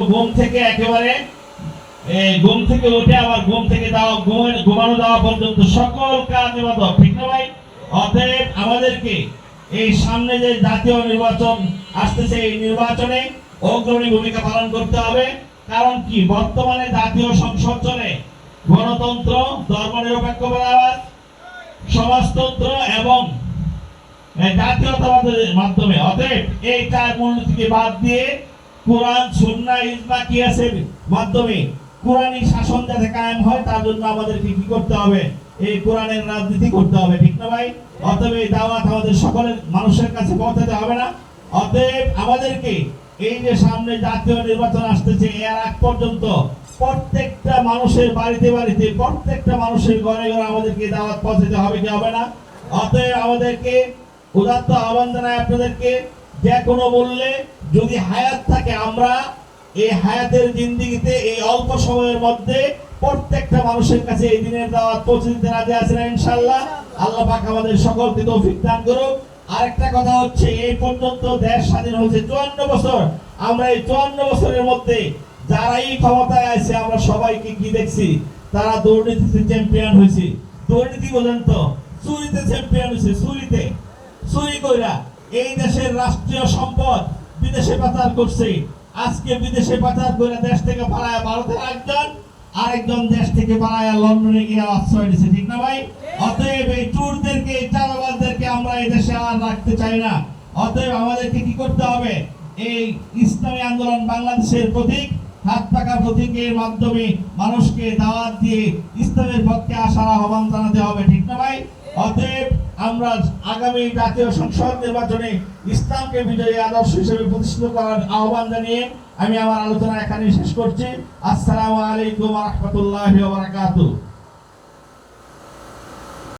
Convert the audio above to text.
ঘুম থেকে একেবারে ঘুম থেকে উঠে আবার ঘুম থেকে ঘুমানো যাওয়া পর্যন্ত সকল কাজ ইবাদত, ঠিক না ভাই? অতএব আমাদেরকে এই সামনে যে জাতীয় নির্বাচন আসতেছে, এই নির্বাচনে অগ্রণী ভূমিকা পালন করতে হবে। কারণ কি, বর্তমানে জাতীয় সংসদ চলে গণতন্ত্র, ধর্মনিরপেক্ষতাবাদ, সমাজতন্ত্র এবং জাতীয়তাবাদের মাধ্যমে। অতএব এই চার মূলনীতিকে বাদ দিয়ে কোরআন, সুন্নাহ, ইজমা, কিয়াসের মাধ্যমে কোরআনী শাসন যাতে কায়েম হয়, তার জন্য আমাদেরকে কি করতে হবে? এই কোরআনের রাজনীতি করতে হবে, ঠিক না ভাই? অতএব এই দাওয়াত আমাদের সকলের মানুষের কাছে পৌঁছাতে হবে না? অতএব আমাদেরকে এই যে সামনে জাতীয় নির্বাচন আসতেছে, এর আগ পর্যন্ত প্রত্যেকটা মানুষের বাড়িতে বাড়িতে, প্রত্যেকটা মানুষের ঘরে ঘরে আমাদেরকে দাওয়াত পৌঁছাতে হবে, কি হবে না? অতএব আমাদেরকে উদাত্ত আহ্বান জানাই আপনাদেরকে, যে কোনো মূল্যে যদি হায়াত থাকে, আমরা এই হায়াতের জিন্দেগিতে এই অল্প সময়ের মধ্যে প্রত্যেকটা মানুষের কাছে এই দিনের দাওয়াত পৌঁছে দিতে রাজি আছেন ইনশাআল্লাহ। আল্লাহ পাক আমাদের সকলকে তৌফিক দান করুক। আরেকটা কথা হচ্ছে, এই পর্যন্ত দেশ স্বাধীন হয়েছে 54 বছর। আমরা এই 54 বছরের মধ্যে যারাই ক্ষমতায় আছে, আমরা সবাইকে কি দেখছি? তারা দুর্নীতিতে চ্যাম্পিয়ন হয়েছে। দুর্নীতি বলেন তো, চুরিতে চ্যাম্পিয়ন হয়েছে। চুরি কইরা এই দেশের রাষ্ট্রীয় সম্পদ বিদেশে পাচার করছে। আজকে বিদেশে পাচার করে দেশ থেকে পালায় ভারতের একজন, আরেকজন দেশ থেকে পালায় লন্ডনে গিয়ে আশ্রয় নিয়েছে, ঠিক না ভাই? অতএব এই চোরদেরকে, এই চাঁদাবাজদেরকে আমরা এই দেশে আর রাখতে চাই না। অতএব আমাদেরকে কি করতে হবে? এই ইসলামী আন্দোলন বাংলাদেশের প্রতীক, হাত পাকা প্রতীকের মাধ্যমে মানুষকে দাওয়াত দিয়ে ইসলামের পক্ষে আসার আহ্বান জানাতে হবে, ঠিক না ভাই? অতএব আমরা আগামী জাতীয় সংসদ নির্বাচনে ইসলামকে বিজয়ী আদর্শ হিসেবে প্রতিষ্ঠিত করার আহ্বান জানিয়ে আমি আমার আলোচনা এখানে শেষ করছি। আসসালামু আলাইকুম ওয়া রাহমাতুল্লাহি ওয়া বারাকাতুহু।